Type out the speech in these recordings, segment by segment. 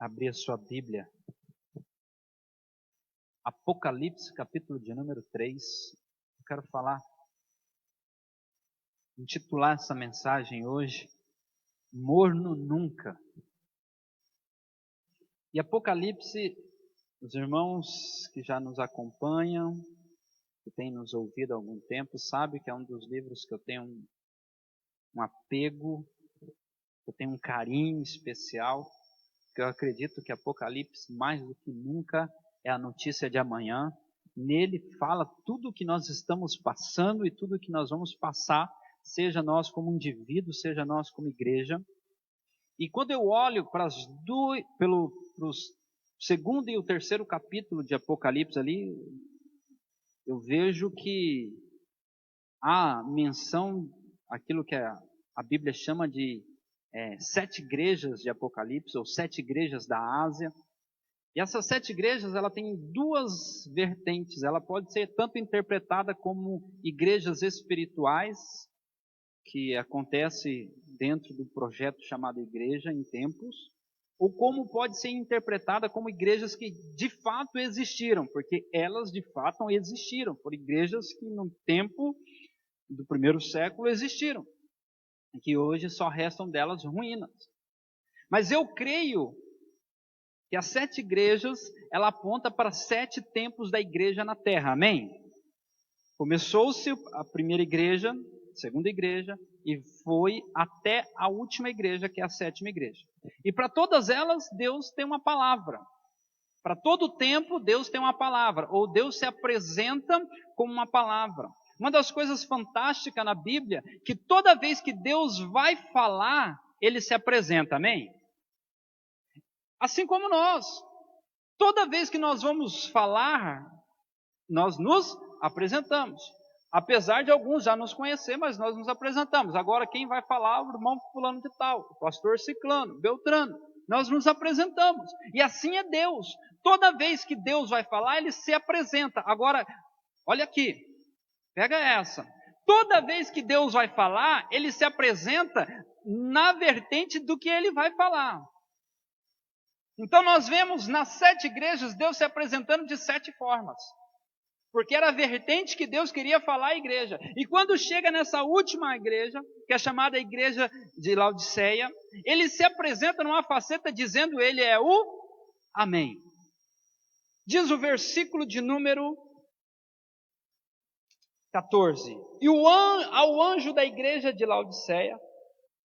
abrir a sua Bíblia. Apocalipse, capítulo de número 3. Eu quero intitular essa mensagem hoje, Morno Nunca. E Apocalipse, os irmãos que já nos acompanham, que têm nos ouvido há algum tempo, sabem que é um dos livros que eu tenho um apego, eu tenho um carinho especial, porque eu acredito que Apocalipse, mais do que nunca, é a notícia de amanhã. Nele fala tudo o que nós estamos passando e tudo o que nós vamos passar, seja nós como indivíduo, seja nós como igreja. E quando eu olho pelo segundo e o terceiro capítulo de Apocalipse ali, eu vejo que há menção, aquilo que a Bíblia chama de 7 igrejas de Apocalipse, ou 7 igrejas da Ásia. E essas 7 igrejas, ela tem 2 vertentes. Ela pode ser tanto interpretada como igrejas espirituais, que acontece dentro do projeto chamado Igreja em Tempos, ou como pode ser interpretada como igrejas que de fato existiram, porque elas de fato existiram, por igrejas que no tempo do primeiro século existiram, e que hoje só restam delas ruínas. Mas eu creio que as 7 igrejas, ela aponta para 7 tempos da igreja na terra, amém? Começou-se a primeira igreja, a segunda igreja, e foi até a última igreja, que é a 7ª igreja. E para todas elas, Deus tem uma palavra. Para todo tempo, Deus tem uma palavra, ou Deus se apresenta como uma palavra. Uma das coisas fantásticas na Bíblia, que toda vez que Deus vai falar, Ele se apresenta, amém? Assim como nós. Toda vez que nós vamos falar, nós nos apresentamos. Apesar de alguns já nos conhecer, mas nós nos apresentamos. Agora quem vai falar? O irmão fulano de tal, o pastor ciclano, beltrano. Nós nos apresentamos. E assim é Deus. Toda vez que Deus vai falar, Ele se apresenta. Agora, olha aqui, pega essa. Toda vez que Deus vai falar, Ele se apresenta na vertente do que Ele vai falar. Então nós vemos nas 7 igrejas Deus se apresentando de 7 formas. Porque era a vertente que Deus queria falar à igreja. E quando chega nessa última igreja, que é chamada igreja de Laodiceia, ele se apresenta numa faceta dizendo ele é o Amém. Diz o versículo de número 14. E ao anjo da igreja de Laodiceia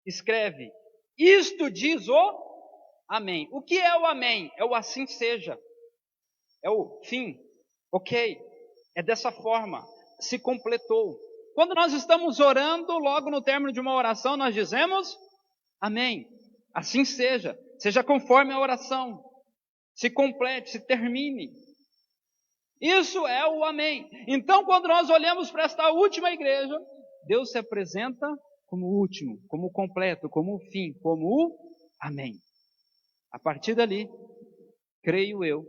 escreve: isto diz o Amém. O que é o Amém? É o assim seja. É o fim. Ok. É dessa forma. Se completou. Quando nós estamos orando, logo no término de uma oração, nós dizemos Amém. Assim seja. Seja conforme a oração. Se complete, se termine. Isso é o Amém. Então, quando nós olhamos para esta última igreja, Deus se apresenta como o último, como o completo, como o fim, como o Amém. A partir dali, creio eu,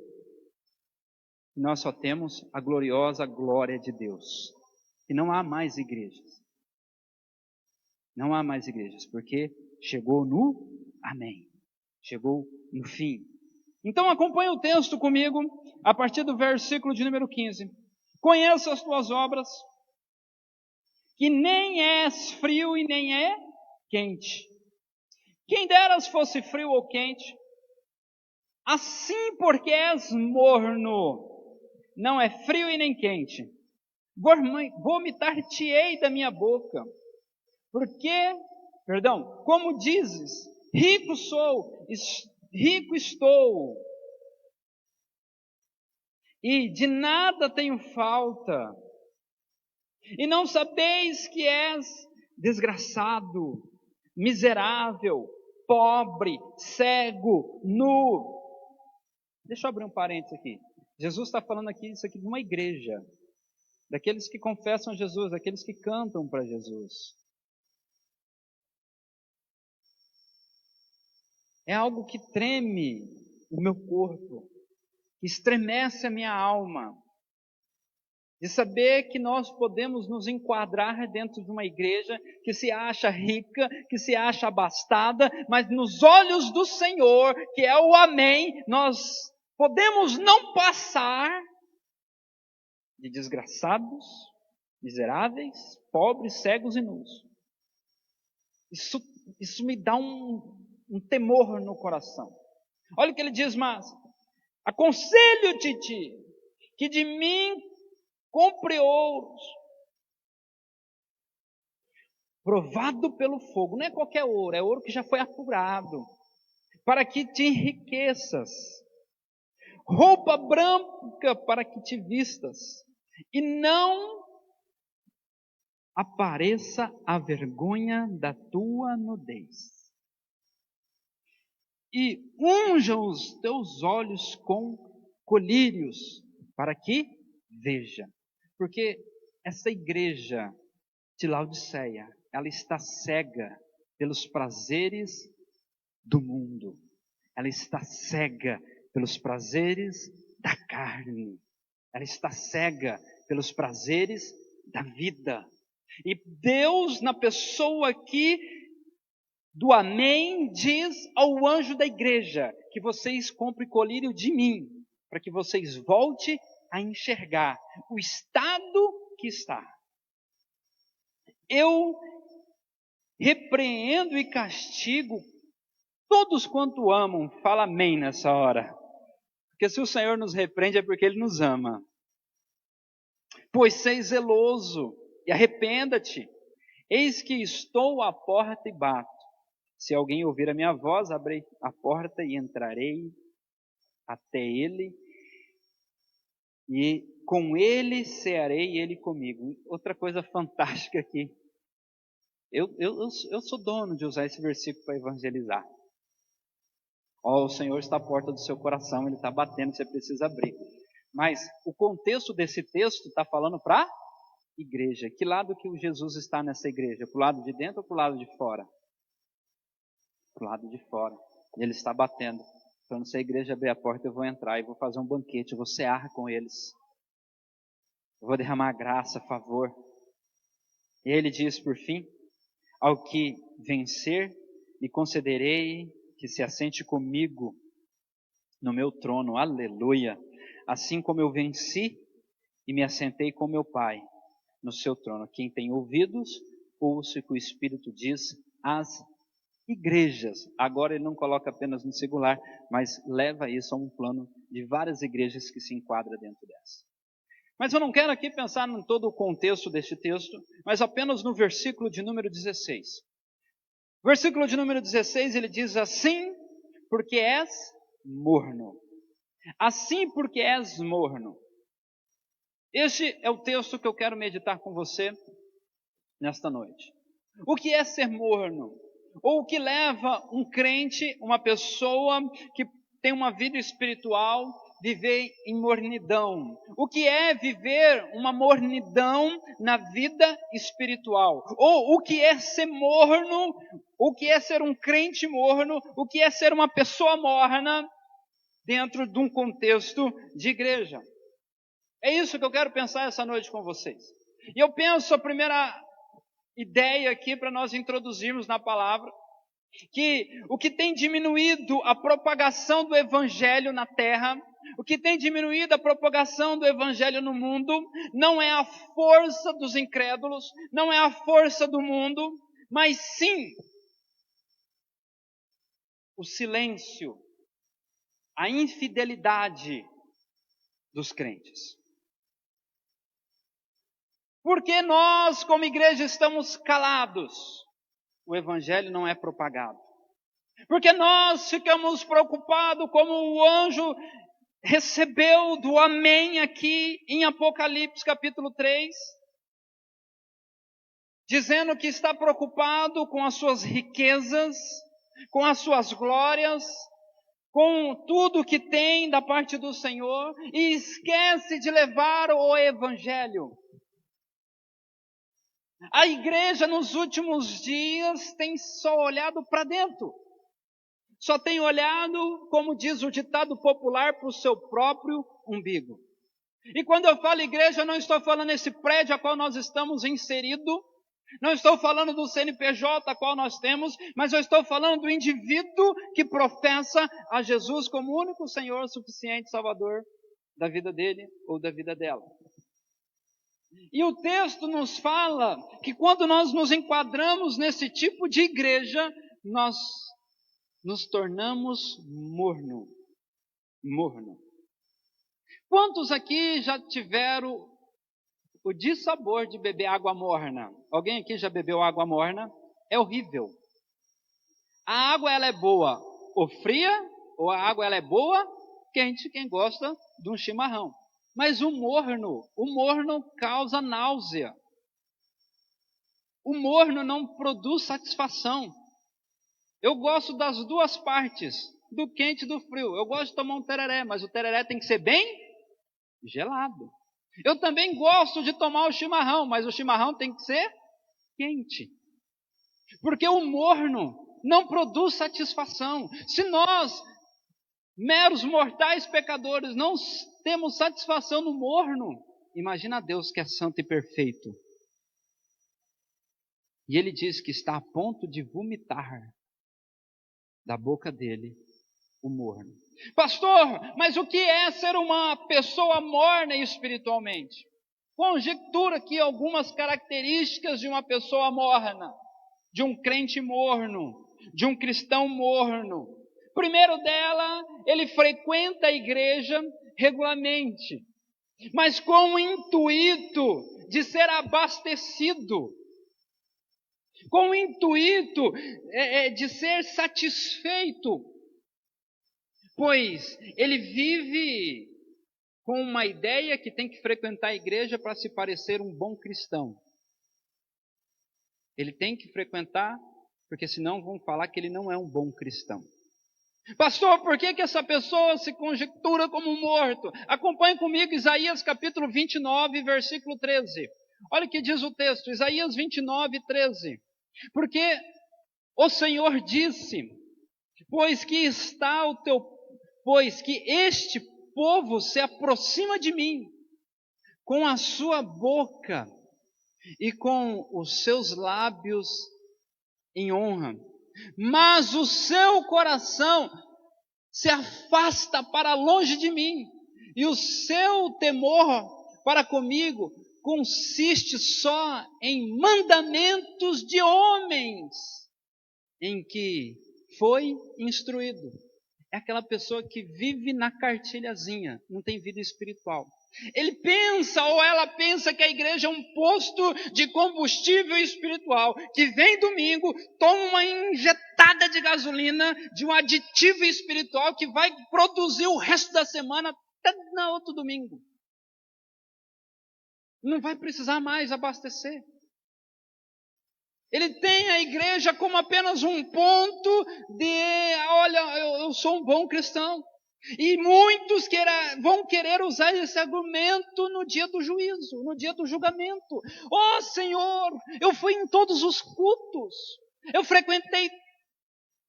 nós só temos a gloriosa glória de Deus. E não há mais igrejas. Não há mais igrejas, porque chegou no Amém. Chegou no fim. Então acompanhe o texto comigo, a partir do versículo de número 15. Conheço as tuas obras, que nem és frio e nem é quente. Quem deras fosse frio ou quente, assim porque és morno, não é frio e nem quente, vomitar-te-ei da minha boca. Como dizes, rico estou, e de nada tenho falta, e não sabeis que és desgraçado, miserável, pobre, cego, nu. Deixa eu abrir um parênteses aqui. Jesus está falando isso aqui de uma igreja, daqueles que confessam Jesus, daqueles que cantam para Jesus. É algo que treme o meu corpo, que estremece a minha alma. de saber que nós podemos nos enquadrar dentro de uma igreja que se acha rica, que se acha abastada, mas nos olhos do Senhor, que é o Amém, nós podemos não passar de desgraçados, miseráveis, pobres, cegos e nus. Isso me dá um temor no coração. Olha o que ele diz mais: aconselho-te que de mim compre ouros, provado pelo fogo. Não é qualquer ouro, é ouro que já foi apurado, para que te enriqueças. Roupa branca para que te vistas, e não apareça a vergonha da tua nudez. E unja os teus olhos com colírios, para que veja. Porque essa igreja de Laodiceia, ela está cega pelos prazeres do mundo. Ela está cega pelos prazeres da carne. Ela está cega pelos prazeres da vida. E Deus, na pessoa aqui do Amém, diz ao anjo da igreja que vocês comprem colírio de mim, para que vocês voltem a enxergar o estado que está. Eu repreendo e castigo todos quanto amam. Fala amém nessa hora. Porque se o Senhor nos repreende é porque Ele nos ama. Pois seis zeloso e arrependa-te. Eis que estou à porta e bato. Se alguém ouvir a minha voz, abrirei a porta e entrarei até ele, e com ele cearei e ele comigo. Outra coisa fantástica aqui. Eu sou dono de usar esse versículo para evangelizar. O Senhor está à porta do seu coração, Ele está batendo, você precisa abrir. Mas o contexto desse texto está falando para igreja. Que lado que o Jesus está nessa igreja? Para o lado de dentro ou para o lado de fora? Para o lado de fora. E Ele está batendo. Quando se a igreja abrir a porta, eu vou entrar e vou fazer um banquete, eu vou cear com eles. Eu vou derramar graça, favor. E Ele diz, por fim, ao que vencer, lhe concederei que se assente comigo no meu trono. Aleluia! Assim como eu venci e me assentei com meu Pai no seu trono. Quem tem ouvidos, ouça o que o Espírito diz às igrejas. Agora ele não coloca apenas no singular, mas leva isso a um plano de várias igrejas que se enquadra dentro dessa. Mas eu não quero aqui pensar em todo o contexto deste texto, mas apenas no versículo de número 16. Versículo de número 16, ele diz assim, porque és morno. Assim porque és morno. Este é o texto que eu quero meditar com você nesta noite. O que é ser morno? Ou o que leva um crente, uma pessoa que tem uma vida espiritual, viver em mornidão? O que é viver uma mornidão na vida espiritual? Ou o que é ser morno? O que é ser um crente morno? O que é ser uma pessoa morna dentro de um contexto de igreja? É isso que eu quero pensar essa noite com vocês. E eu penso a primeira ideia aqui para nós introduzirmos na palavra, que o que tem diminuído a propagação do evangelho na terra, o que tem diminuído a propagação do evangelho no mundo, não é a força dos incrédulos, não é a força do mundo, mas sim o silêncio, a infidelidade dos crentes. Porque nós, como igreja, estamos calados, o evangelho não é propagado. Porque nós ficamos preocupados como o anjo recebeu do Amém aqui em Apocalipse capítulo 3, dizendo que está preocupado com as suas riquezas, com as suas glórias, com tudo que tem da parte do Senhor, e esquece de levar o evangelho. A igreja nos últimos dias tem só olhado para dentro. Só tem olhado, como diz o ditado popular, para o seu próprio umbigo. E quando eu falo igreja, eu não estou falando esse prédio a qual nós estamos inseridos, não estou falando do CNPJ a qual nós temos, mas eu estou falando do indivíduo que professa a Jesus como o único Senhor, suficiente Salvador da vida dele ou da vida dela. E o texto nos fala que quando nós nos enquadramos nesse tipo de igreja, nós nos tornamos morno. Quantos aqui já tiveram o dissabor de beber água morna? Alguém aqui já bebeu água morna? É horrível. A água ela é boa ou fria, ou a água ela é boa quente, quem gosta de um chimarrão. Mas o morno causa náusea. O morno não produz satisfação. Eu gosto das duas partes, do quente e do frio. Eu gosto de tomar um tereré, mas o tereré tem que ser bem gelado. Eu também gosto de tomar o chimarrão, mas o chimarrão tem que ser quente. Porque o morno não produz satisfação. Se nós, meros mortais pecadores, não temos satisfação no morno, imagina Deus que é santo e perfeito. E ele diz que está a ponto de vomitar da boca dele o morno. Pastor, mas o que é ser uma pessoa morna espiritualmente? Conjectura aqui algumas características de uma pessoa morna, de um crente morno, de um cristão morno. Primeiro dela, ele frequenta a igreja regularmente, mas com o intuito de ser abastecido, com o intuito de ser satisfeito, pois ele vive com uma ideia que tem que frequentar a igreja para se parecer um bom cristão. Ele tem que frequentar, porque senão vão falar que ele não é um bom cristão. Pastor, por que essa pessoa se conjectura como morto? Acompanhe comigo Isaías capítulo 29, versículo 13. Olha o que diz o texto, Isaías 29, 13. Porque o Senhor disse, pois que este povo se aproxima de mim com a sua boca e com os seus lábios em honra, mas o seu coração se afasta para longe de mim, e o seu temor para comigo consiste só em mandamentos de homens em que foi instruído. É aquela pessoa que vive na cartilhazinha, não tem vida espiritual. Ele pensa ou ela pensa que a igreja é um posto de combustível espiritual, que vem domingo, toma uma injetada de gasolina, de um aditivo espiritual que vai produzir o resto da semana até no outro domingo. Não vai precisar mais abastecer. Ele tem a igreja como apenas um ponto de, olha, eu sou um bom cristão. E muitos vão querer usar esse argumento no dia do juízo, no dia do julgamento. Oh Senhor, eu fui em todos os cultos, eu frequentei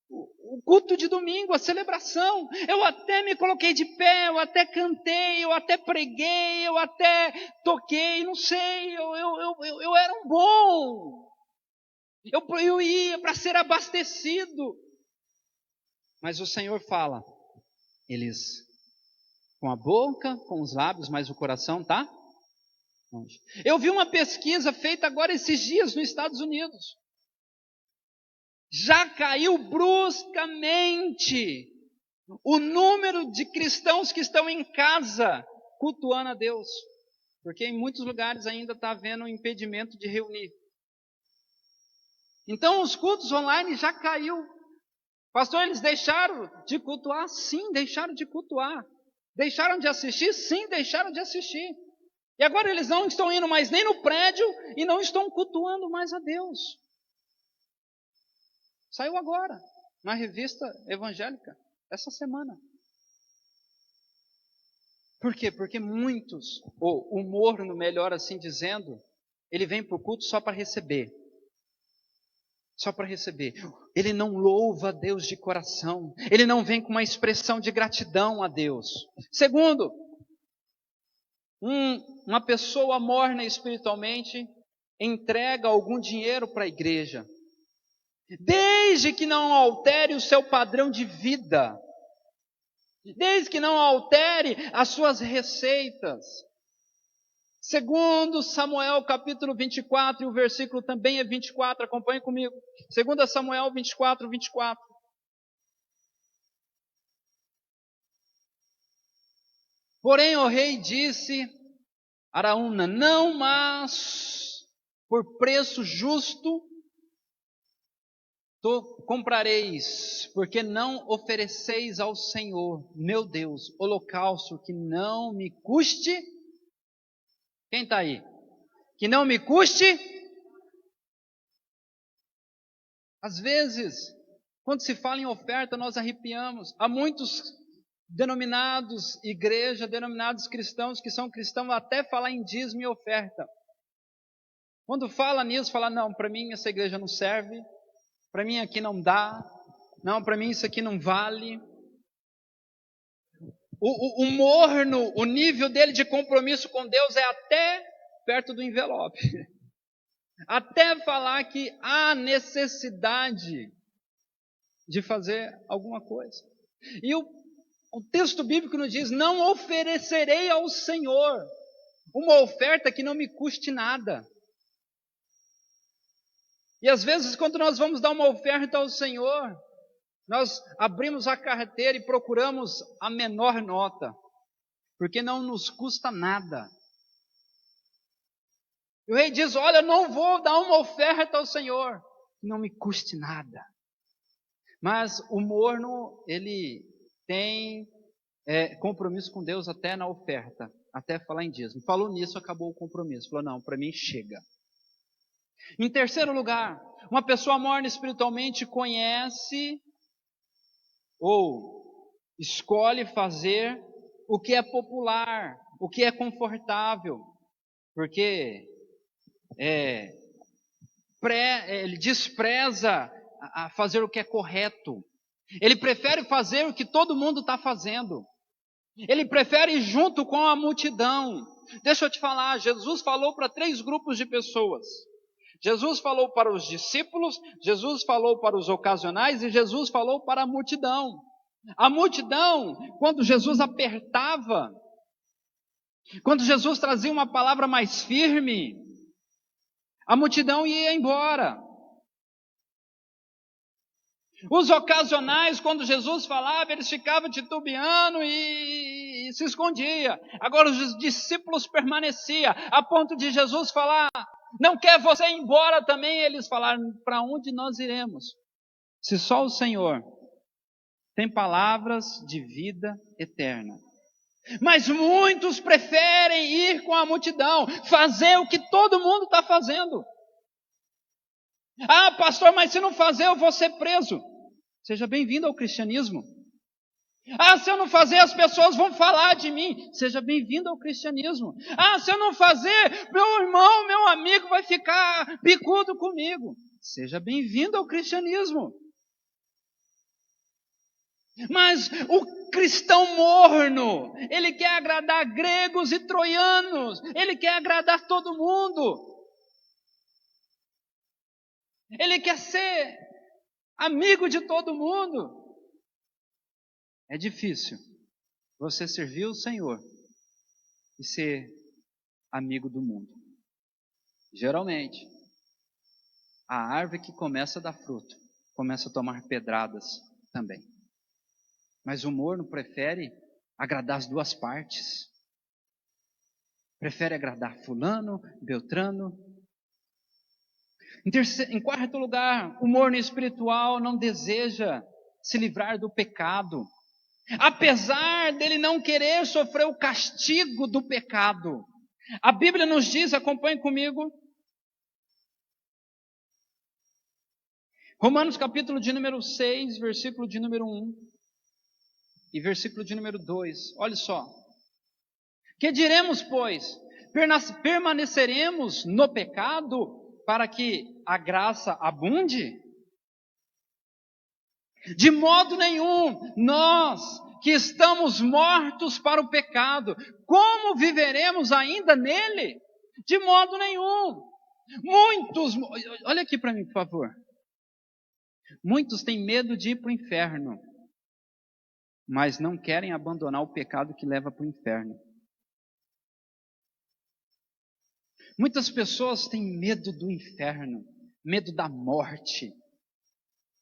o culto de domingo, a celebração, eu até me coloquei de pé, eu até cantei, eu até preguei, eu até toquei, não sei, eu era um bom, eu ia para ser abastecido. Mas o Senhor fala, eles com a boca, com os lábios, mas o coração está longe. Eu vi uma pesquisa feita agora esses dias nos Estados Unidos. Já caiu bruscamente o número de cristãos que estão em casa cultuando a Deus. Porque em muitos lugares ainda está havendo um impedimento de reunir. Então os cultos online já caiu. Pastor, eles deixaram de cultuar? Sim, deixaram de cultuar. Deixaram de assistir? Sim, deixaram de assistir. E agora eles não estão indo mais nem no prédio e não estão cultuando mais a Deus. Saiu agora, na revista evangélica, essa semana. Por quê? Porque muitos, ou o morno, melhor assim dizendo, ele vem para o culto só para receber. Só para receber. Ele não louva a Deus de coração. Ele não vem com uma expressão de gratidão a Deus. Segundo, Uma pessoa morna espiritualmente entrega algum dinheiro para a igreja, desde que não altere o seu padrão de vida, desde que não altere as suas receitas. Segundo Samuel capítulo 24, e o versículo também é 24, acompanhe comigo. 2 Samuel 24, 24. Porém o rei disse a Araúna: não, mas por preço justo comprareis, porque não ofereceis ao Senhor, meu Deus, holocausto que não me custe. Quem está aí? Que não me custe. Às vezes, quando se fala em oferta, nós arrepiamos. Há muitos denominados igreja, denominados cristãos, que são cristãos até falar em dízimo e oferta. Quando fala nisso, fala: não, para mim essa igreja não serve, para mim aqui não dá, não, para mim isso aqui não vale. O morno, o nível dele de compromisso com Deus é até perto do envelope. Até falar que há necessidade de fazer alguma coisa. E o texto bíblico nos diz: não oferecerei ao Senhor uma oferta que não me custe nada. E às vezes, quando nós vamos dar uma oferta ao Senhor, nós abrimos a carteira e procuramos a menor nota, porque não nos custa nada. E o rei diz: olha, não vou dar uma oferta ao Senhor que não me custe nada. Mas o morno, ele tem compromisso com Deus até na oferta, até falar em dízimo. Falou nisso, acabou o compromisso. Falou: não, para mim chega. Em terceiro lugar, uma pessoa morna espiritualmente conhece ou escolhe fazer o que é popular, o que é confortável, porque ele despreza a fazer o que é correto. Ele prefere fazer o que todo mundo está fazendo. Ele prefere ir junto com a multidão. Deixa eu te falar, Jesus falou para 3 grupos de pessoas. Jesus falou para os discípulos, Jesus falou para os ocasionais e Jesus falou para a multidão. A multidão, quando Jesus apertava, quando Jesus trazia uma palavra mais firme, a multidão ia embora. Os ocasionais, quando Jesus falava, eles ficavam titubeando e se escondia. Agora os discípulos permaneciam, a ponto de Jesus falar: não quer você ir embora também? Eles falaram: para onde nós iremos? Se só o Senhor tem palavras de vida eterna. Mas muitos preferem ir com a multidão, fazer o que todo mundo está fazendo. Ah, pastor, mas se não fazer eu vou ser preso. Seja bem-vindo ao cristianismo. Ah, se eu não fazer as pessoas vão falar de mim. Seja bem-vindo ao cristianismo. Ah, se eu não fazer, meu irmão, meu amigo vai ficar bicudo comigo. Seja bem-vindo ao cristianismo. Mas o cristão morno, ele quer agradar gregos e troianos, ele quer agradar todo mundo. Ele quer ser amigo de todo mundo. É difícil você servir o Senhor e ser amigo do mundo. Geralmente, a árvore que começa a dar fruto, começa a tomar pedradas também. Mas o morno prefere agradar as duas partes. Prefere agradar fulano, beltrano. Em quarto lugar, o morno espiritual não deseja se livrar do pecado. Apesar dele não querer sofrer o castigo do pecado. A Bíblia nos diz, acompanhe comigo, Romanos capítulo de número 6, versículo de número 1 e versículo de número 2. Olha só. Que diremos, pois? Permaneceremos no pecado para que a graça abunde? De modo nenhum, nós que estamos mortos para o pecado, como viveremos ainda nele? De modo nenhum. Olha aqui para mim, por favor. Muitos têm medo de ir para o inferno, mas não querem abandonar o pecado que leva para o inferno. Muitas pessoas têm medo do inferno, medo da morte,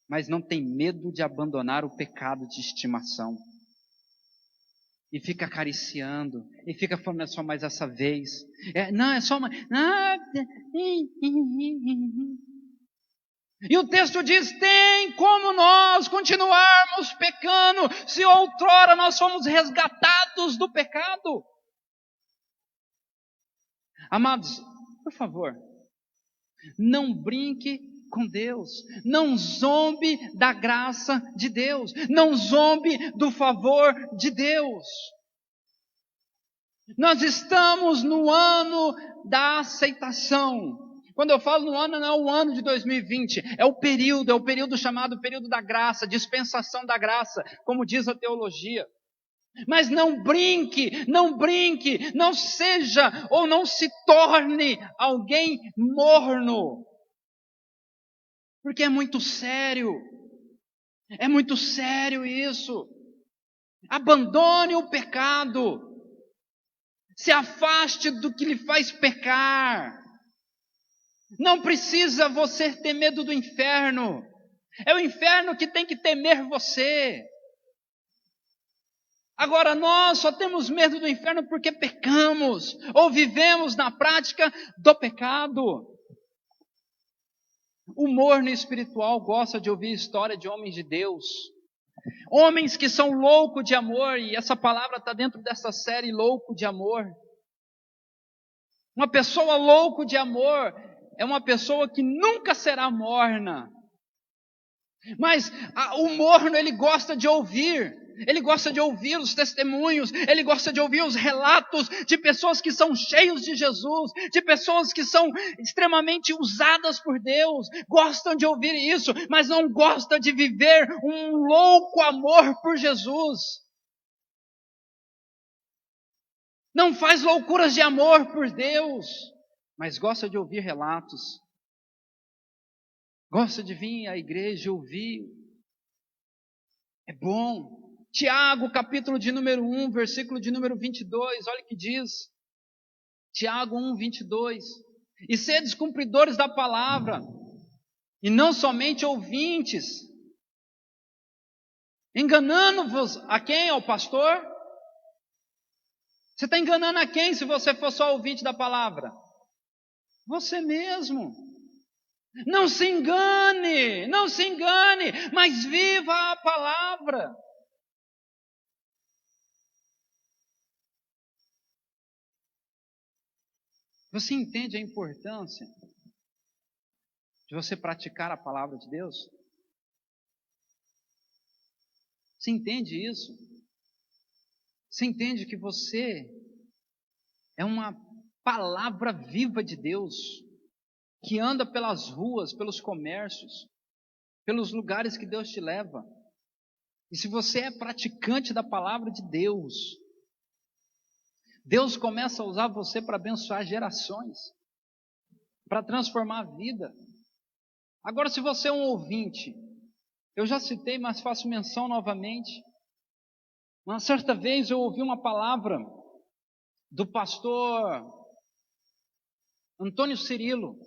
mas não têm medo de abandonar o pecado de estimação. E fica acariciando, e fica falando, é só mais essa vez. Não, é só mais. E o texto diz, tem como nós continuarmos pecando, se outrora nós fomos resgatados do pecado. Amados, por favor, não brinque com Deus, não zombe da graça de Deus, não zombe do favor de Deus. Nós estamos no ano da aceitação. Quando eu falo no ano, não é o ano de 2020, é o período chamado período da graça, dispensação da graça, como diz a teologia. Mas não brinque, não seja ou não se torne alguém morno. Porque é muito sério isso. Abandone o pecado, se afaste do que lhe faz pecar. Não precisa você ter medo do inferno, é o inferno que tem que temer você. Agora nós só temos medo do inferno porque pecamos, ou vivemos na prática do pecado. O morno espiritual gosta de ouvir história de homens de Deus, homens que são loucos de amor, e essa palavra está dentro dessa série, louco de amor. Uma pessoa louco de amor é uma pessoa que nunca será morna. Mas o morno, ele gosta de ouvir os testemunhos, ele gosta de ouvir os relatos de pessoas que são cheios de Jesus, de pessoas que são extremamente usadas por Deus, gostam de ouvir isso, mas não gosta de viver um louco amor por Jesus. Não faz loucuras de amor por Deus, mas gosta de ouvir relatos. Gosta de vir à igreja e ouvir. É bom. Tiago, capítulo de número 1, versículo de número 22, olha o que diz. Tiago 1, 22. E sedes cumpridores da palavra, e não somente ouvintes, enganando-vos a quem? Ao pastor? Você está enganando a quem se você for só ouvinte da palavra? Você mesmo. Não se engane, mas viva a palavra. Você entende a importância de você praticar a palavra de Deus? Você entende isso? Você entende que você é uma palavra viva de Deus, que anda pelas ruas, pelos comércios, pelos lugares que Deus te leva. E se você é praticante da palavra de Deus, Deus começa a usar você para abençoar gerações, para transformar a vida. Agora, se você é um ouvinte, eu já citei, mas faço menção novamente. Uma certa vez eu ouvi uma palavra do pastor Antônio Cirilo.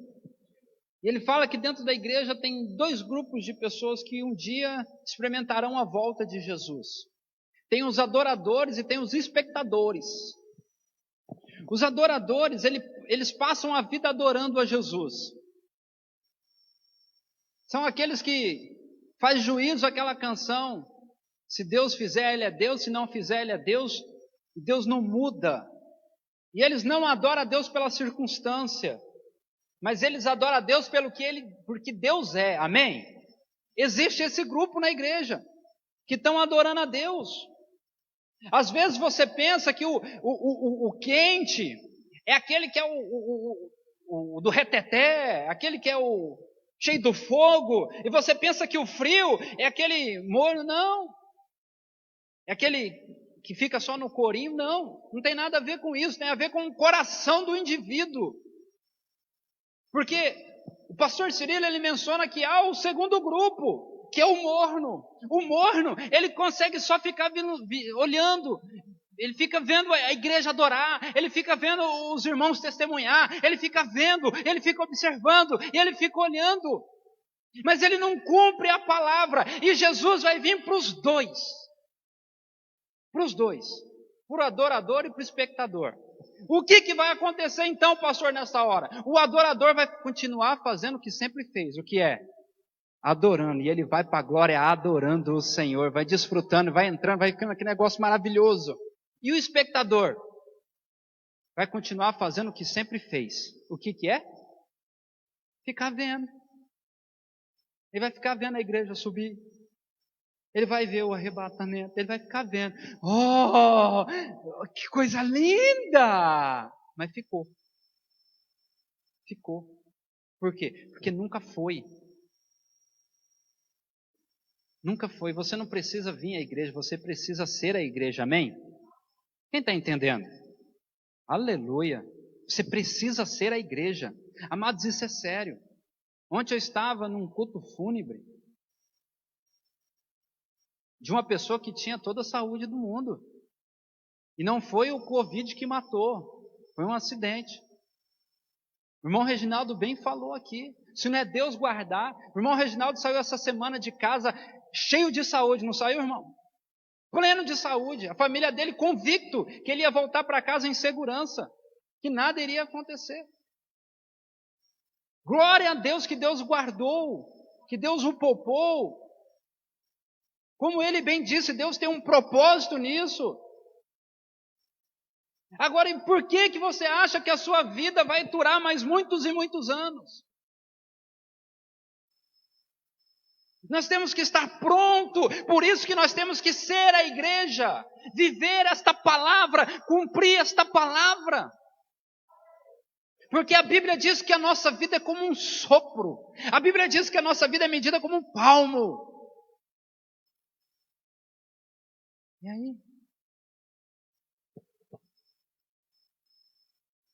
E ele fala que dentro da igreja tem 2 grupos de pessoas que um dia experimentarão a volta de Jesus. Tem os adoradores e tem os espectadores. Os adoradores, eles passam a vida adorando a Jesus. São aqueles que faz juízo àquela canção. Se Deus fizer, Ele é Deus. Se não fizer, Ele é Deus. Deus não muda. E eles não adoram a Deus pela circunstância, mas eles adoram a Deus porque Deus é. Amém? Existe esse grupo na igreja que estão adorando a Deus. Às vezes você pensa que o quente é aquele que é o do reteté, aquele que é o cheio do fogo, e você pensa que o frio é aquele morno. Não. É aquele que fica só no corinho? Não tem nada a ver com isso, tem a ver com o coração do indivíduo. Porque o pastor Cirilo, ele menciona que há o segundo grupo, que é o morno. O morno, ele consegue só ficar olhando, ele fica vendo a igreja adorar, ele fica vendo os irmãos testemunhar, ele fica vendo, ele fica observando, e ele fica olhando. Mas ele não cumpre a palavra, e Jesus vai vir para os dois. Para os dois, para o adorador e para o espectador. O que vai acontecer então, pastor, nessa hora? O adorador vai continuar fazendo o que sempre fez, o que é? Adorando, e ele vai para a glória adorando o Senhor, vai desfrutando, vai entrando, vai ficando aquele negócio maravilhoso. E o espectador vai continuar fazendo o que sempre fez. O que é? Ficar vendo. Ele vai ficar vendo a igreja subir. Ele vai ver o arrebatamento, ele vai ficar vendo. Oh, que coisa linda! Mas ficou. Por quê? Porque nunca foi. Nunca foi. Você não precisa vir à igreja, você precisa ser a igreja, amém? Quem está entendendo? Aleluia. Você precisa ser a igreja. Amados, isso é sério. Ontem eu estava num culto fúnebre de uma pessoa que tinha toda a saúde do mundo. E não foi o Covid que matou, foi um acidente. O irmão Reginaldo bem falou aqui. Se não é Deus guardar, o irmão Reginaldo saiu essa semana de casa cheio de saúde, não saiu, irmão? Pleno de saúde. A família dele convicto que ele ia voltar para casa em segurança, que nada iria acontecer. Glória a Deus que Deus guardou, que Deus o poupou. Como ele bem disse, Deus tem um propósito nisso. Agora, e por que você acha que a sua vida vai durar mais muitos e muitos anos? Nós temos que estar pronto, por isso que nós temos que ser a igreja, viver esta palavra, cumprir esta palavra. Porque a Bíblia diz que a nossa vida é como um sopro, a Bíblia diz que a nossa vida é medida como um palmo. E aí?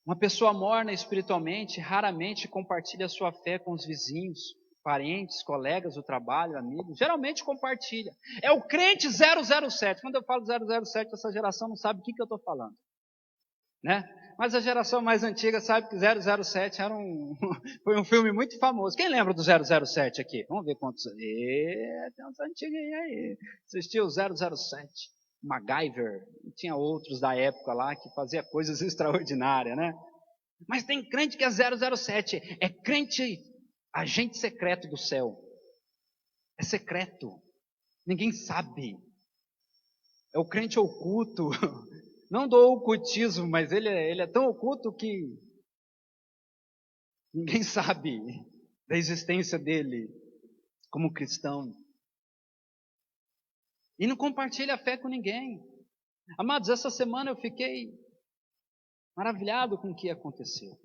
Uma pessoa morna espiritualmente raramente compartilha sua fé com os vizinhos, parentes, colegas do trabalho, amigos. Geralmente compartilha. É o crente 007. Quando eu falo 007, essa geração não sabe o que eu estou falando, né? Mas a geração mais antiga sabe que 007 foi um filme muito famoso. Quem lembra do 007 aqui? Vamos ver quantos. Tem uns antiguinhos aí. Assistiu o 007. MacGyver, tinha outros da época lá que fazia coisas extraordinárias, né? Mas tem crente que é 007, é crente agente secreto do céu. É secreto, ninguém sabe. É o crente oculto, não do ocultismo, mas ele é tão oculto que ninguém sabe da existência dele como cristão. E não compartilha a fé com ninguém. Amados, essa semana eu fiquei maravilhado com o que aconteceu.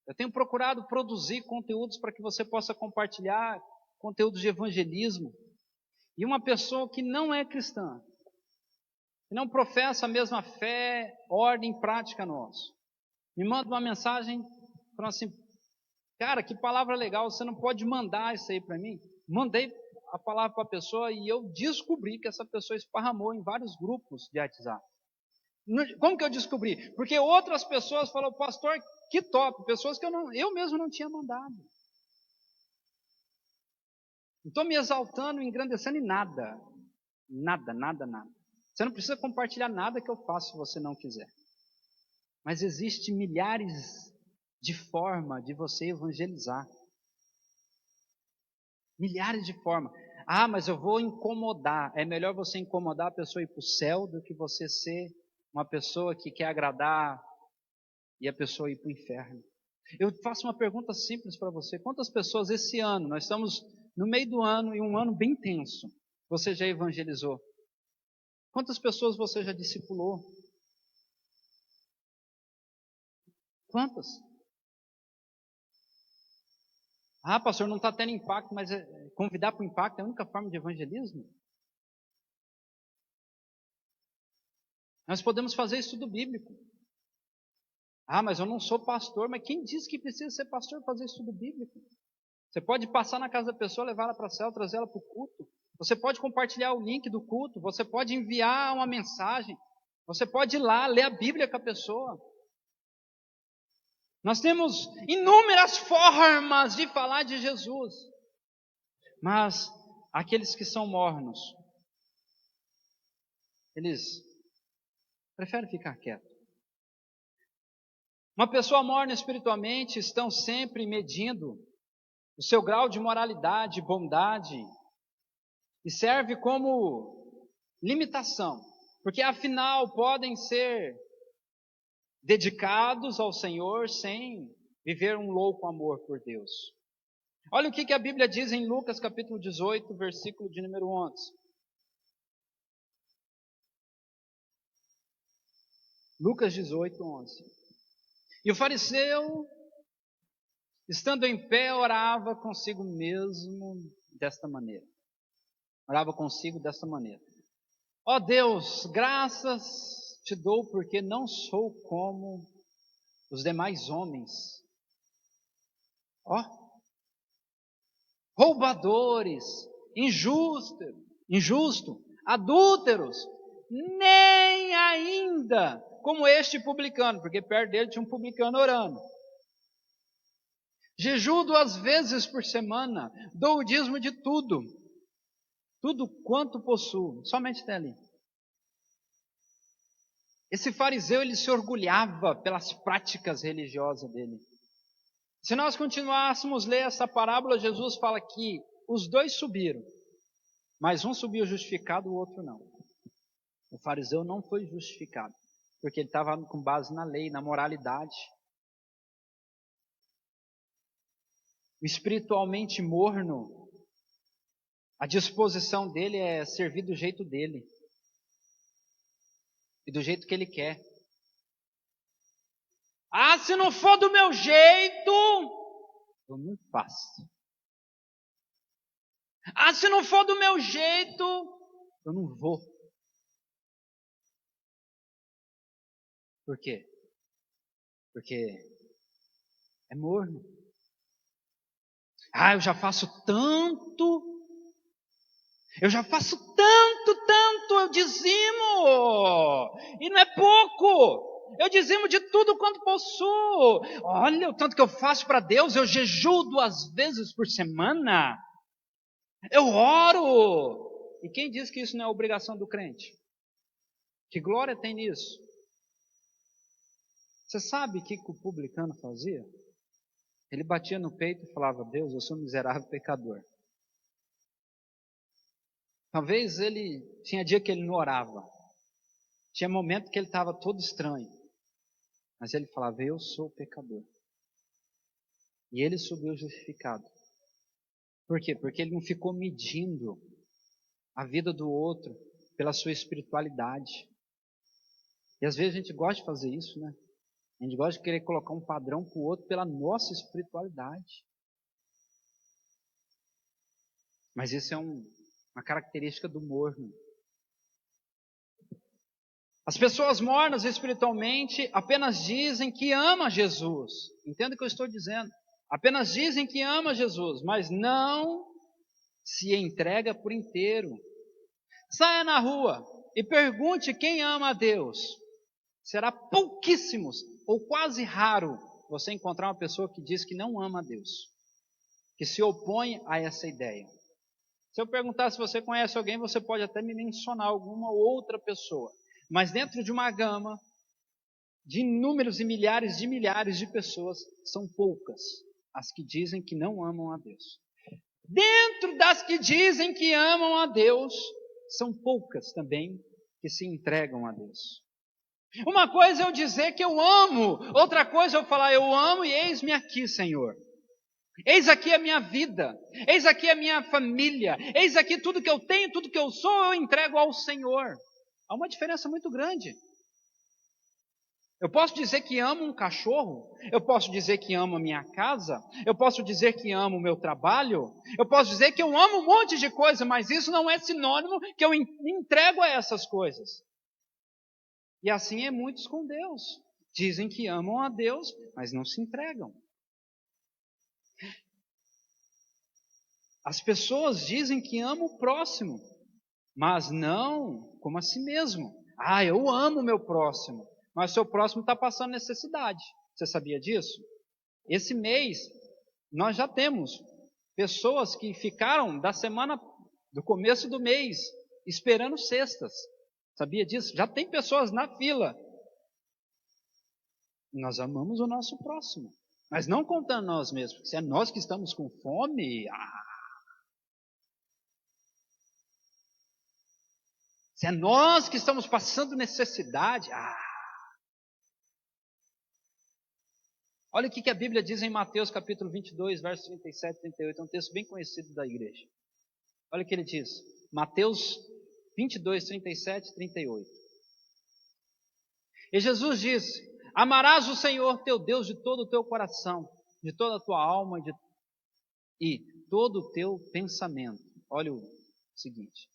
Eu tenho procurado produzir conteúdos para que você possa compartilhar conteúdos de evangelismo. E uma pessoa que não é cristã, que não professa a mesma fé, ordem e prática nossa, me manda uma mensagem falando assim: cara, que palavra legal, você não pode mandar isso aí para mim? Mandei a palavra para a pessoa e eu descobri que essa pessoa esparramou em vários grupos de WhatsApp. Como que eu descobri? Porque outras pessoas falaram: pastor, que top, pessoas que eu mesmo não tinha mandado. Não estou me exaltando, engrandecendo em nada. Nada. Você não precisa compartilhar nada que eu faço se você não quiser. Mas existe milhares de formas de você evangelizar. Milhares de formas. Ah, mas eu vou incomodar. É melhor você incomodar a pessoa ir para o céu do que você ser uma pessoa que quer agradar e a pessoa ir para o inferno. Eu faço uma pergunta simples para você. Quantas pessoas esse ano, nós estamos no meio do ano e um ano bem intenso, você já evangelizou? Quantas pessoas você já discipulou? Quantas? Ah, pastor, não está tendo impacto, mas convidar para o impacto é a única forma de evangelismo? Nós podemos fazer estudo bíblico. Ah, mas eu não sou pastor. Mas quem disse que precisa ser pastor para fazer estudo bíblico? Você pode passar na casa da pessoa, levar ela para a cela, trazer ela para o culto. Você pode compartilhar o link do culto. Você pode enviar uma mensagem. Você pode ir lá, ler a Bíblia com a pessoa. Nós temos inúmeras formas de falar de Jesus. Mas aqueles que são mornos, eles preferem ficar quietos. Uma pessoa morna espiritualmente estão sempre medindo o seu grau de moralidade, bondade, e serve como limitação, porque afinal podem ser dedicados ao Senhor sem viver um louco amor por Deus. Olha o que a Bíblia diz em Lucas capítulo 18, versículo de número 11. Lucas 18, 11. E o fariseu, estando em pé, orava consigo mesmo desta maneira. Orava consigo desta maneira. Ó Deus, graças te dou porque não sou como os demais homens. Roubadores, injusto, adúlteros, nem ainda como este publicano, porque perto dele tinha um publicano orando. Jejuo 2 vezes por semana, dou o dízimo de tudo quanto possuo, somente até ali. Esse fariseu, ele se orgulhava pelas práticas religiosas dele. Se nós continuássemos a ler essa parábola, Jesus fala que os dois subiram, mas um subiu justificado, o outro não. O fariseu não foi justificado, porque ele estava com base na lei, na moralidade. O espiritualmente morno, a disposição dele é servir do jeito dele e do jeito que ele quer. Ah, se não for do meu jeito, eu não faço. Ah, se não for do meu jeito, eu não vou. Por quê? Porque é morno. Ah, eu já faço tanto, eu dizimo, e não é pouco, eu dizimo de tudo quanto possuo. Olha o tanto que eu faço para Deus, eu jejuo 2 vezes por semana, eu oro. E quem diz que isso não é obrigação do crente? Que glória tem nisso? Você sabe o que o publicano fazia? Ele batia no peito e falava: Deus, eu sou um miserável pecador. Talvez ele tinha dia que ele não orava. Tinha momento que ele estava todo estranho. Mas ele falava: eu sou pecador. E ele subiu justificado. Por quê? Porque ele não ficou medindo a vida do outro pela sua espiritualidade. E às vezes a gente gosta de fazer isso, né? A gente gosta de querer colocar um padrão para o outro pela nossa espiritualidade. Mas isso é uma característica do morno. As pessoas mornas espiritualmente apenas dizem que ama Jesus. Entenda o que eu estou dizendo. Apenas dizem que ama Jesus, mas não se entrega por inteiro. Saia na rua e pergunte quem ama a Deus. Será pouquíssimos ou quase raro você encontrar uma pessoa que diz que não ama a Deus, que se opõe a essa ideia. Se eu perguntar se você conhece alguém, você pode até me mencionar alguma outra pessoa. Mas dentro de uma gama de inúmeros e milhares de pessoas, são poucas as que dizem que não amam a Deus. Dentro das que dizem que amam a Deus, são poucas também que se entregam a Deus. Uma coisa é eu dizer que eu amo, outra coisa é eu falar: eu amo e eis-me aqui, Senhor. Eis aqui a minha vida, eis aqui a minha família, eis aqui tudo que eu tenho, tudo que eu sou, eu entrego ao Senhor. Há uma diferença muito grande. Eu posso dizer que amo um cachorro, eu posso dizer que amo a minha casa, eu posso dizer que amo o meu trabalho, eu posso dizer que eu amo um monte de coisa, mas isso não é sinônimo que eu me entrego a essas coisas. E assim é muitos com Deus. Dizem que amam a Deus, mas não se entregam. As pessoas dizem que amam o próximo, mas não como a si mesmo. Eu amo o meu próximo, mas o seu próximo está passando necessidade. Você sabia disso? Esse mês, nós já temos pessoas que ficaram do começo do mês, esperando cestas. Sabia disso? Já tem pessoas na fila. Nós amamos o nosso próximo, mas não contando nós mesmos. Se é nós que estamos com fome, se é nós que estamos passando necessidade, Olha o que a Bíblia diz em Mateus capítulo 22, versos 37 e 38. É um texto bem conhecido da igreja. Olha o que ele diz. Mateus 22, 37 e 38. E Jesus disse: amarás o Senhor teu Deus de todo o teu coração, de toda a tua alma e todo o teu pensamento. Olha o seguinte.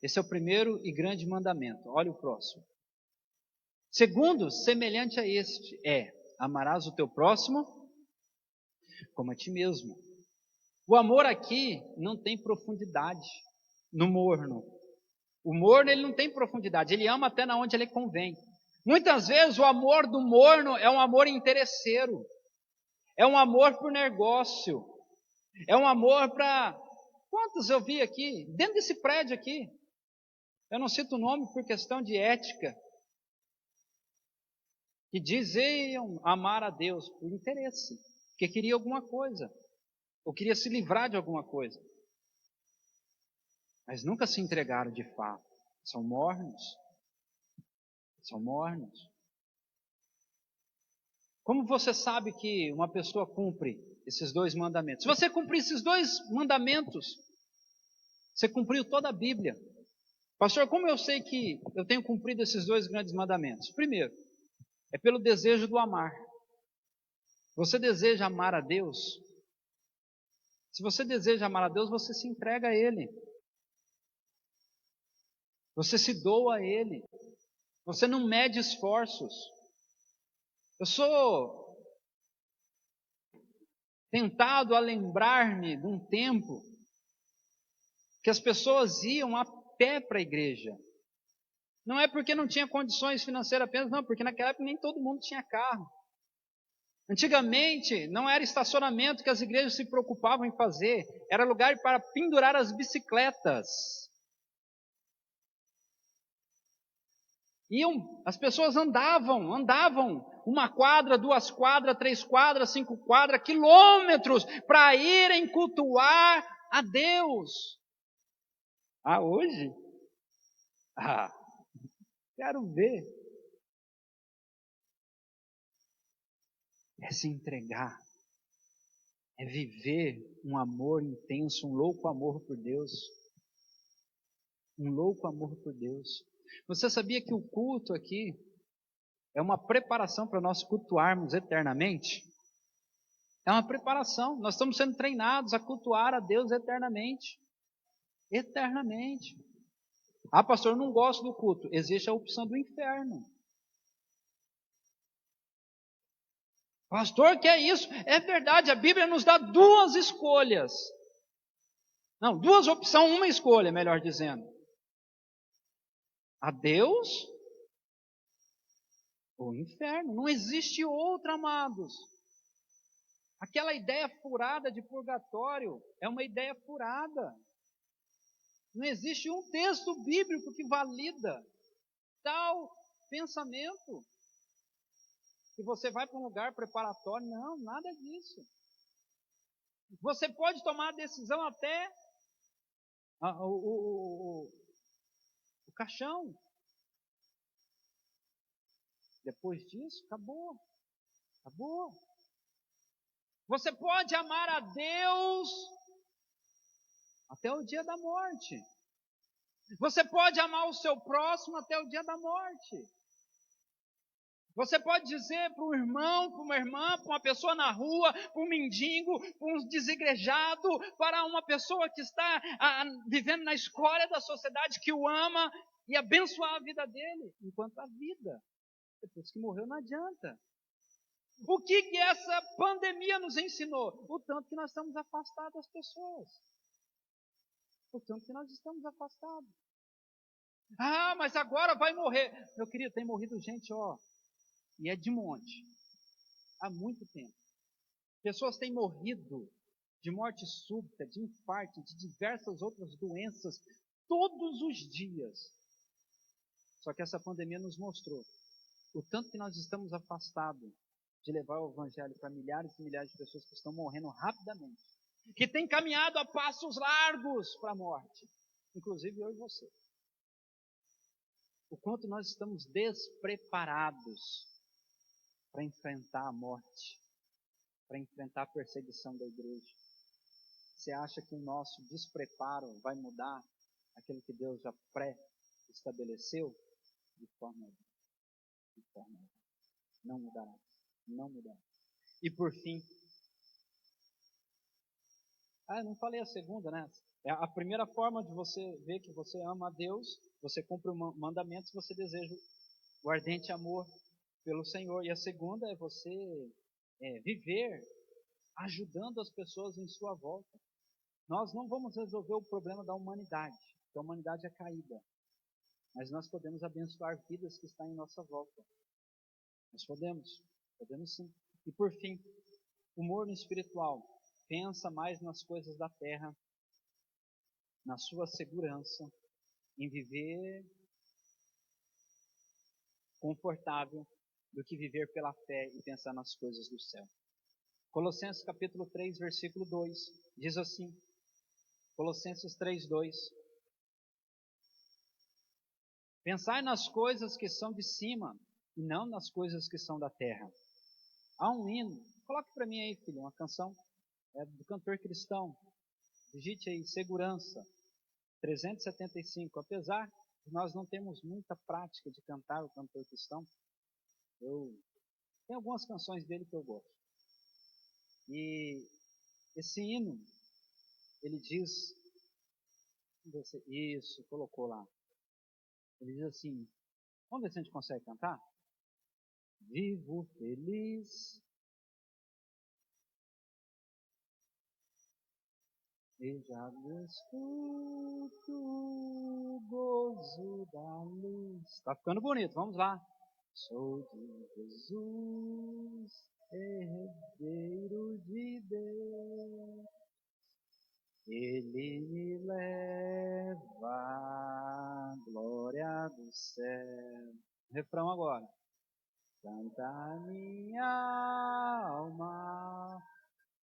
Esse é o primeiro e grande mandamento. Olha o próximo. Segundo, semelhante a este, amarás o teu próximo como a ti mesmo. O amor aqui não tem profundidade no morno. O morno ele não tem profundidade, ele ama até na onde ele convém. Muitas vezes o amor do morno é um amor interesseiro, é um amor por negócio, é um amor para... Quantos eu vi aqui, dentro desse prédio aqui, eu não cito o nome por questão de ética, que diziam amar a Deus por interesse, porque queria alguma coisa, ou queria se livrar de alguma coisa, mas nunca se entregaram de fato. São mornos. São mornos. Como você sabe que uma pessoa cumpre esses dois mandamentos? Se você cumprir esses dois mandamentos, você cumpriu toda a Bíblia. Pastor, como eu sei que eu tenho cumprido esses dois grandes mandamentos? Primeiro, é pelo desejo do amar. Você deseja amar a Deus? Se você deseja amar a Deus, você se entrega a Ele. Você se doa a Ele. Você não mede esforços. Eu sou tentado a lembrar-me de um tempo que as pessoas iam a pé para a igreja. Não é porque não tinha condições financeiras apenas, não, porque naquela época nem todo mundo tinha carro. Antigamente, não era estacionamento que as igrejas se preocupavam em fazer, era lugar para pendurar as bicicletas. As pessoas andavam, uma quadra, 2 quadras, 3 quadras, 5 quadras, quilômetros, para irem cultuar a Deus. Hoje? Quero ver. É se entregar, é viver um amor intenso, um louco amor por Deus. Um louco amor por Deus. Você sabia que o culto aqui é uma preparação para nós cultuarmos eternamente? É uma preparação. Nós estamos sendo treinados a cultuar a Deus eternamente. Eternamente. Pastor, eu não gosto do culto. Existe a opção do inferno. Pastor, que é isso? É verdade, a Bíblia nos dá 2 escolhas. Não, 2 opções, uma escolha, melhor dizendo. A Deus ou o inferno. Não existe outra, amados. Aquela ideia furada de purgatório é uma ideia furada. Não existe um texto bíblico que valida tal pensamento. Que você vai para um lugar preparatório. Não, nada disso. Você pode tomar a decisão até o caixão. Depois disso, acabou. Acabou. Você pode amar a Deus até o dia da morte. Você pode amar o seu próximo até o dia da morte. Você pode dizer para um irmão, para uma irmã, para uma pessoa na rua, para um mendigo, para um desigrejado, para uma pessoa que está vivendo na escória da sociedade, que o ama, e abençoar a vida dele enquanto a vida. Depois que morreu não adianta. O que essa pandemia nos ensinou? O tanto que nós estamos afastados das pessoas. O tanto que nós estamos afastados. Ah, mas agora vai morrer. Meu querido, tem morrido gente, e é de monte. Há muito tempo. Pessoas têm morrido de morte súbita, de infarto, de diversas outras doenças, todos os dias. Só que essa pandemia nos mostrou o tanto que nós estamos afastados de levar o evangelho para milhares e milhares de pessoas que estão morrendo rapidamente, que têm caminhado a passos largos para a morte, inclusive eu e você. O quanto nós estamos despreparados para enfrentar a morte, para enfrentar a perseguição da igreja. Você acha que o nosso despreparo vai mudar aquilo que Deus já pré-estabeleceu? De forma alguma. Não mudará. Não mudará. E por fim, eu não falei a segunda, né? A primeira forma de você ver que você ama a Deus, você cumpre os mandamentos, você deseja o ardente amor pelo Senhor. E a segunda é você viver ajudando as pessoas em sua volta. Nós não vamos resolver o problema da humanidade, porque a humanidade é caída. Mas nós podemos abençoar vidas que estão em nossa volta. Nós podemos sim. E por fim, o morno espiritual pensa mais nas coisas da terra, na sua segurança, em viver confortável, do que viver pela fé e pensar nas coisas do céu. Colossenses capítulo 3, versículo 2, diz assim, Colossenses 3, 2, pensai nas coisas que são de cima, e não nas coisas que são da terra. Há um hino, coloque para mim aí, filho, uma canção do cantor cristão, digite aí, Segurança, 375, apesar de nós não termos muita prática de cantar o cantor cristão, tem algumas canções dele que eu gosto. E esse hino, ele diz, isso, colocou lá, ele diz assim, vamos ver se a gente consegue cantar? Vivo feliz e já desfruto o gozo da luz. Está ficando bonito, vamos lá. Sou de Jesus, herdeiro de Deus. Ele me leva à glória do céu. Refrão agora. Canta minha alma,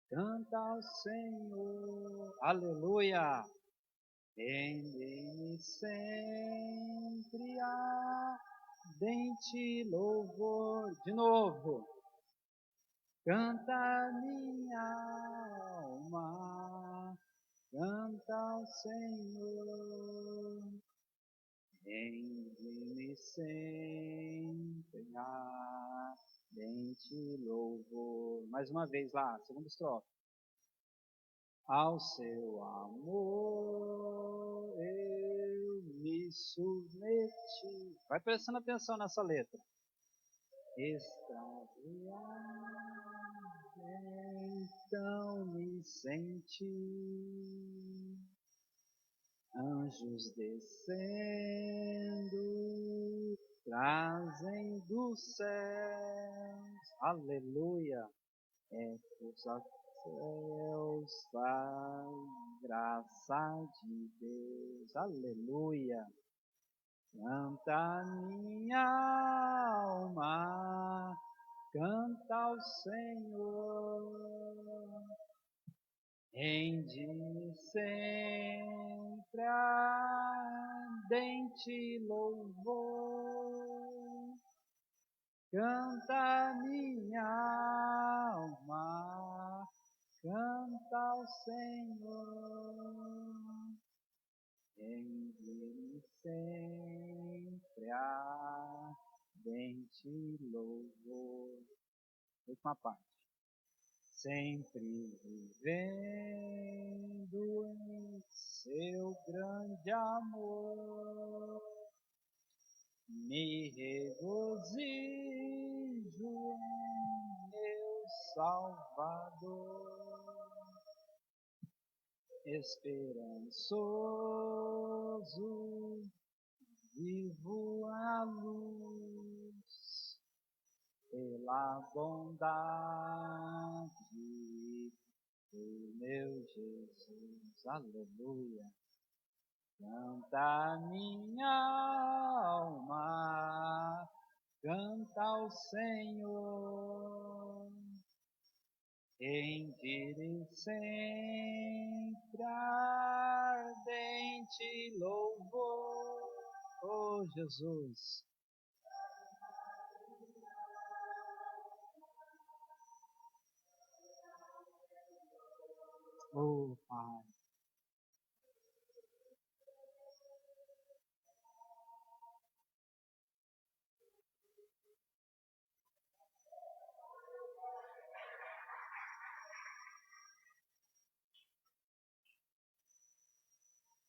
canta ao Senhor. Aleluia. Rende-me sempre ardente louvor. De novo. Canta minha alma, canta ao Senhor. Rende-me sempre ardente louvor. Mais uma vez lá, segunda estrofe. Ao seu amor eu me submeti. Vai prestando atenção nessa letra. Extraviado, então me senti. Anjos descendo, trazem dos céus, aleluia, ecos aos céus da graça de Deus, aleluia. Canta minha alma, canta ao Senhor. Rende-me sempre ardente louvor. Canta minha alma, canta ao Senhor. Rende-me sempre ardente louvor. Última parte. Sempre vivendo em seu grande amor, Me regozijo em meu Salvador, esperançoso, vivo a luz, pela bondade do meu Jesus. Aleluia. Canta minha alma, canta ao Senhor, rendire sempre ardente louvor. Oh Jesus, oh Pai,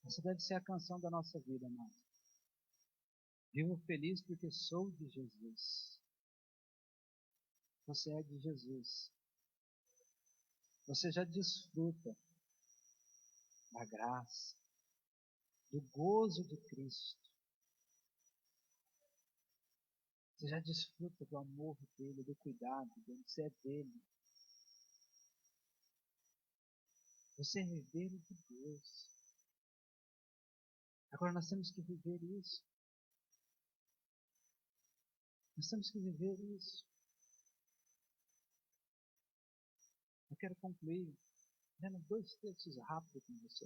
essa deve ser a canção da nossa vida, amado. Vivo feliz porque sou de Jesus. Você é de Jesus. Você já desfruta da graça, do gozo de Cristo. Você já desfruta do amor dele, do cuidado dele. Você é dele. Você é herdeiro de Deus. Agora nós temos que viver isso. Nós temos que viver isso. Eu quero concluir lendo 2 textos rápidos com você.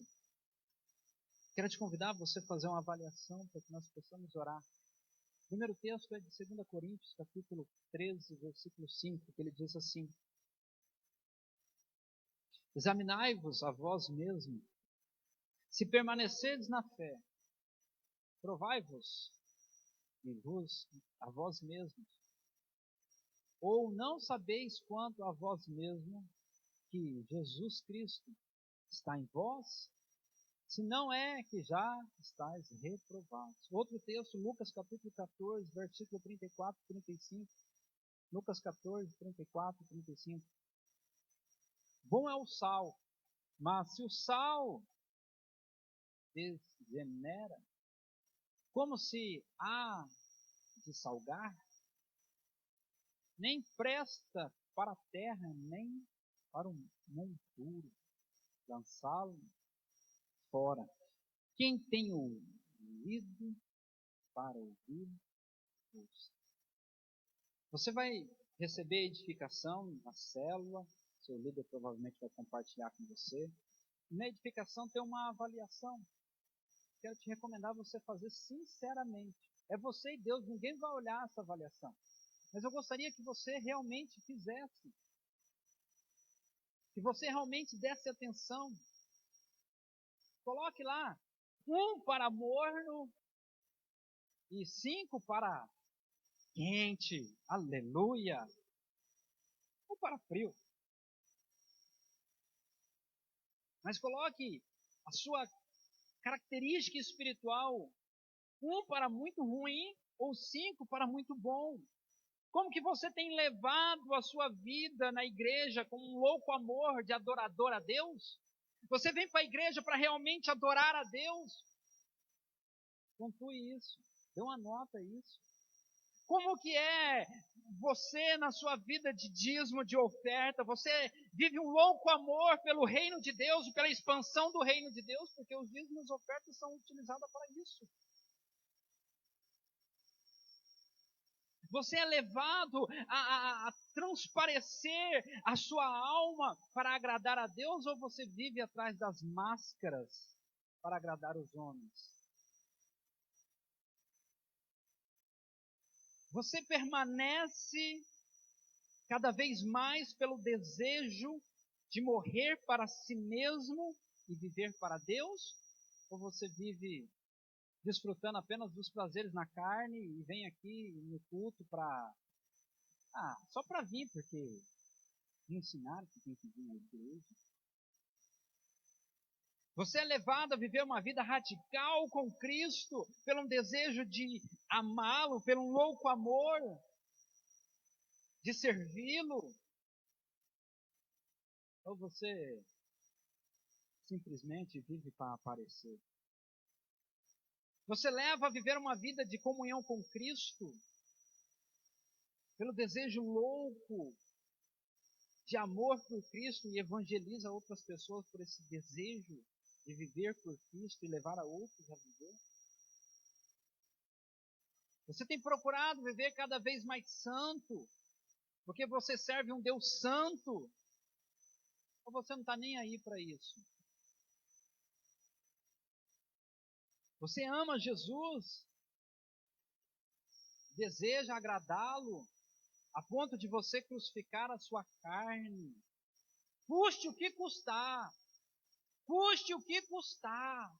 Quero te convidar a você fazer uma avaliação para que nós possamos orar. O primeiro texto é de 2 Coríntios, capítulo 13, versículo 5, que ele diz assim: examinai-vos a vós mesmos, se permanecerdes na fé, provai-vos e vos a vós mesmos. Ou não sabeis quanto a vós mesmo que Jesus Cristo está em vós? Se não é que já estáis reprovados. Outro texto, Lucas capítulo 14, versículo 34 e 35. Lucas 14, 34 e 35. Bom é o sal, mas se o sal degenera, como se há de salgar? Nem presta para a terra, nem para o monturo, lançá-lo fora. Quem tem ouvido para ouvir, ouça. Você vai receber edificação na célula, seu líder provavelmente vai compartilhar com você. E na edificação tem uma avaliação. Quero te recomendar você fazer sinceramente. É você e Deus, ninguém vai olhar essa avaliação. Mas eu gostaria que você realmente fizesse. Que você realmente desse atenção. Coloque lá 1 para morno e 5 para quente. Aleluia! 1 para frio. Mas coloque a sua característica espiritual 1 para muito ruim ou 5 para muito bom. Como que você tem levado a sua vida na igreja com um louco amor de adorador a Deus? Você vem para a igreja para realmente adorar a Deus? Pontue isso, dê uma nota a isso. Como que é você na sua vida de dízimo, de oferta? Você vive um louco amor pelo reino de Deus e pela expansão do reino de Deus? Porque os dízimos e as ofertas são utilizados para isso. Você é levado a transparecer a sua alma para agradar a Deus, ou você vive atrás das máscaras para agradar os homens? Você permanece cada vez mais pelo desejo de morrer para si mesmo e viver para Deus? Ou você vive desfrutando apenas dos prazeres na carne e vem aqui no culto para só para vir, porque me ensinaram que tem que vir na igreja? Você é levado a viver uma vida radical com Cristo, pelo um desejo de amá-lo, pelo um louco amor, de servi-lo. Ou você simplesmente vive para aparecer? Você leva a viver uma vida de comunhão com Cristo, pelo desejo louco de amor por Cristo e evangeliza outras pessoas por esse desejo de viver por Cristo e levar a outros a viver? Você tem procurado viver cada vez mais santo, porque você serve um Deus santo, ou você não está nem aí para isso? Você ama Jesus, deseja agradá-lo, a ponto de você crucificar a sua carne, custe o que custar, custe o que custar.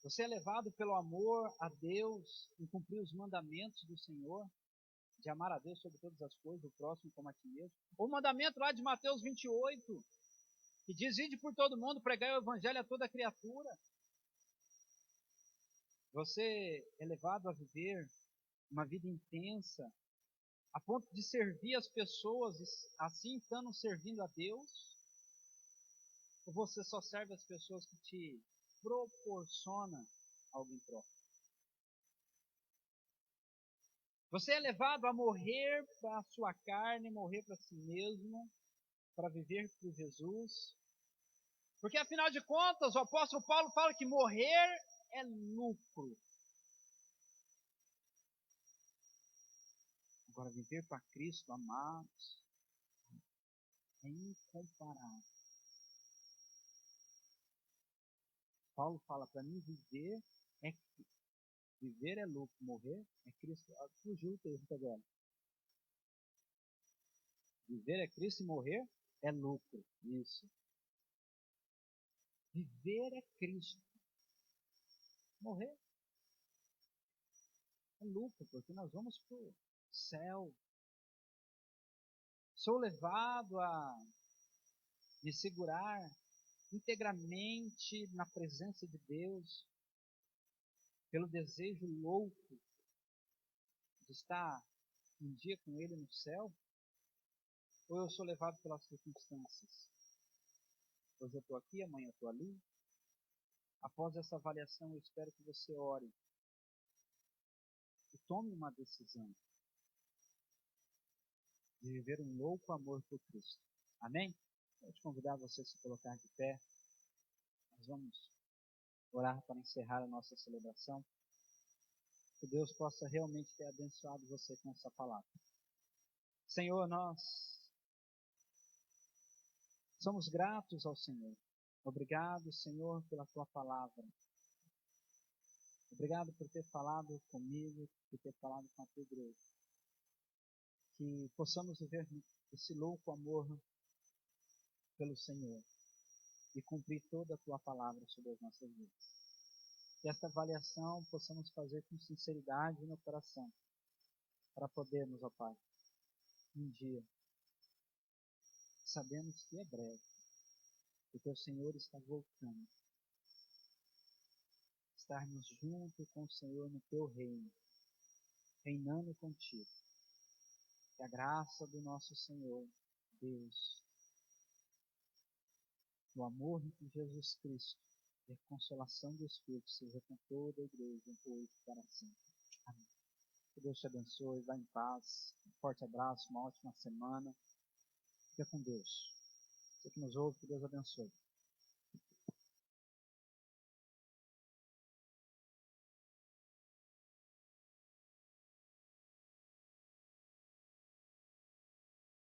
Você é levado pelo amor a Deus em cumprir os mandamentos do Senhor, de amar a Deus sobre todas as coisas, o próximo como a ti mesmo. O mandamento lá de Mateus 28, que diz: ide por todo mundo, pregai o evangelho a toda criatura. Você é levado a viver uma vida intensa, a ponto de servir as pessoas, assim estando servindo a Deus? Ou você só serve as pessoas que te proporcionam algo em troca? Você é levado a morrer para a sua carne, morrer para si mesmo, para viver por Jesus? Porque afinal de contas, o apóstolo Paulo fala que morrer é lucro. Agora, viver para Cristo, amados, é incomparável. Paulo fala: para mim viver é lucro, morrer é Cristo. Fugiu o texto agora. Viver é Cristo e morrer é lucro. Isso. Viver é Cristo. Morrer é lucro, porque nós vamos para o céu. Sou levado a me segurar integramente na presença de Deus, pelo desejo louco de estar um dia com Ele no céu? Ou eu sou levado pelas circunstâncias? Hoje eu estou aqui, amanhã eu estou ali. Após essa avaliação, eu espero que você ore e tome uma decisão de viver um louco amor por Cristo. Amém? Vou te convidar você a se colocar de pé. Nós vamos orar para encerrar a nossa celebração. Que Deus possa realmente ter abençoado você com essa palavra. Senhor, nós somos gratos ao Senhor. Obrigado, Senhor, pela tua palavra. Obrigado por ter falado comigo, por ter falado com a tua igreja. Que possamos viver esse louco amor pelo Senhor e cumprir toda a tua palavra sobre as nossas vidas. Que esta avaliação possamos fazer com sinceridade no coração, para podermos, ó Pai, um dia, sabemos que é breve, porque o Senhor está voltando, estarmos junto com o Senhor no teu reino, reinando contigo. Que a graça do nosso Senhor, Deus, o amor de Jesus Cristo e a consolação do Espírito seja com toda a igreja, hoje e para sempre. Amém. Que Deus te abençoe, vá em paz, um forte abraço, uma ótima semana. Fica com Deus. Você que nos ouve, que Deus abençoe.